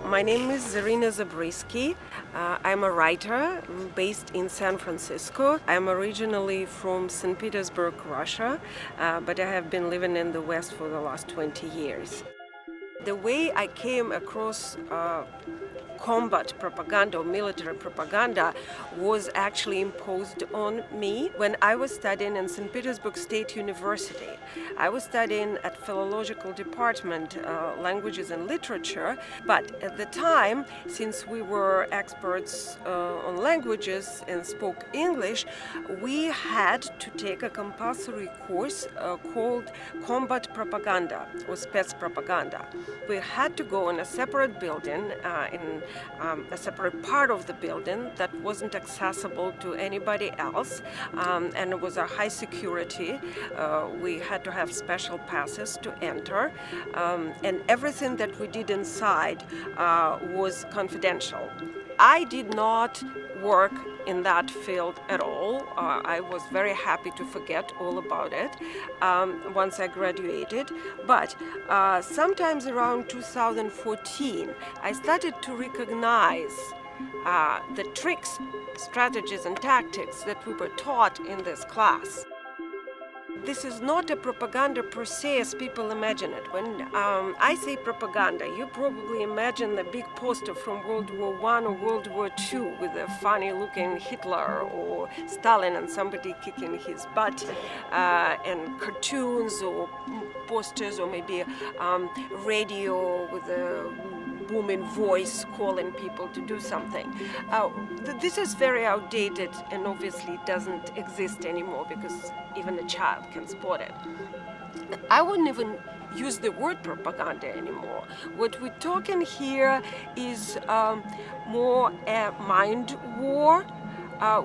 My name is Zarina Zabriskie. I'm a writer based in San Francisco. I'm originally from St. Petersburg, Russia, but I have been living in the West for the last 20 years. The way I came across combat propaganda or military propaganda was actually imposed on me when I was studying in St. Petersburg State University. I was studying at Philological Department, Languages and Literature, but at the time, since we were experts on languages and spoke English, we had to take a compulsory course called Combat Propaganda or Spetspropaganda. We had to go in a separate building, in a separate part of the building that wasn't accessible to anybody else, and it was a high security. We had to have special passes to enter, and everything that we did inside was confidential. I did not work in that field at all. I was very happy to forget all about it once I graduated. But sometimes around 2014, I started to recognize the tricks, strategies, and tactics that we were taught in this class. This is not a propaganda per se as people imagine it. When I say propaganda, you probably imagine the big poster from World War I or World War II with a funny-looking Hitler or Stalin and somebody kicking his butt, and cartoons or posters or maybe radio with a booming voice calling people to do something. This is very outdated and obviously doesn't exist anymore because even a child can spot it. I wouldn't even use the word propaganda anymore. What we're talking here is more a mind war,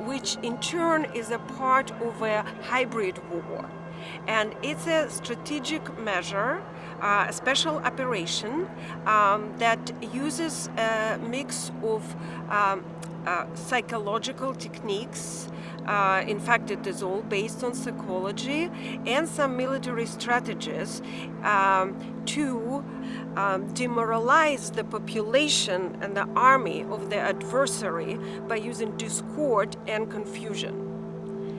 which in turn is a part of a hybrid war. And it's a strategic measure, a special operation that uses a mix of psychological techniques. In fact, it is all based on psychology and some military strategies to demoralize the population and the army of the adversary by using discord and confusion.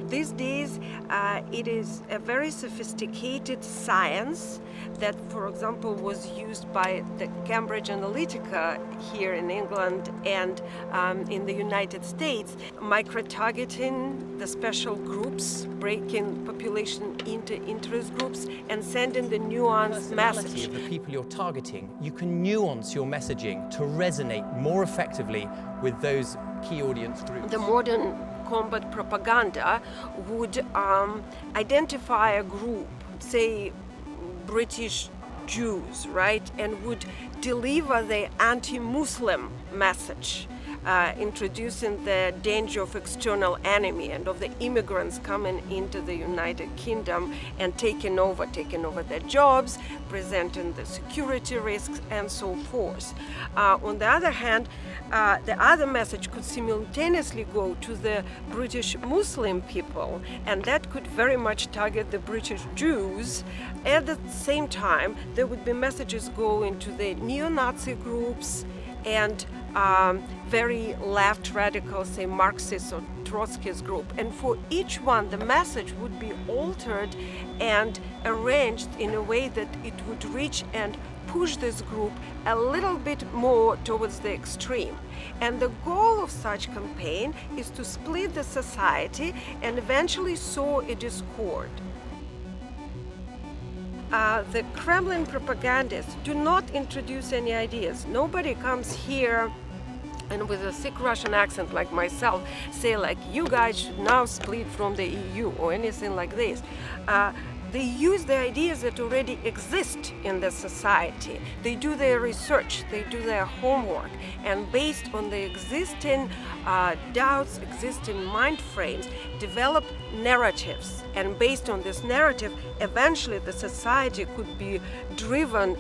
These days, it is a very sophisticated science that, for example, was used by the Cambridge Analytica here in England and in the United States, micro-targeting the special groups, breaking population into interest groups, and sending the nuanced message. Of the people you're targeting, you can nuance your messaging to resonate more effectively with those key audience groups. The modern combat propaganda would identify a group, say British Jews, right, and would deliver the anti-Muslim message, introducing the danger of external enemy and of the immigrants coming into the United Kingdom and taking over their jobs, presenting the security risks, and so forth. On the other hand, the other message could simultaneously go to the British Muslim people, and that could very much target the British Jews. At the same time, there would be messages going to the neo-Nazi groups and very left radical, say Marxist or Trotskyist group. And for each one, the message would be altered and arranged in a way that it would reach and push this group a little bit more towards the extreme. And the goal of such campaign is to split the society and eventually sow a discord. The Kremlin propagandists do not introduce any ideas. Nobody comes here and with a thick Russian accent like myself say like, you guys should now split from the EU or anything like this. They use the ideas that already exist in the society. They do their research, they do their homework, and based on the existing doubts, existing mind frames, develop narratives. And based on this narrative, eventually the society could be driven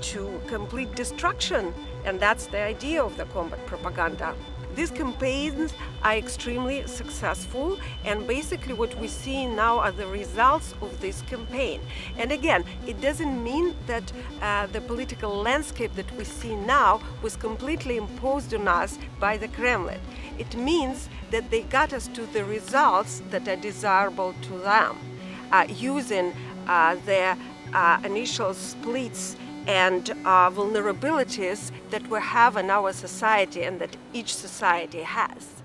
to complete destruction. And that's the idea of the combat propaganda. These campaigns are extremely successful, and basically what we see now are the results of this campaign. And again, it doesn't mean that the political landscape that we see now was completely imposed on us by the Kremlin. It means that they got us to the results that are desirable to them, using their initial splits and vulnerabilities that we have in our society and that each society has.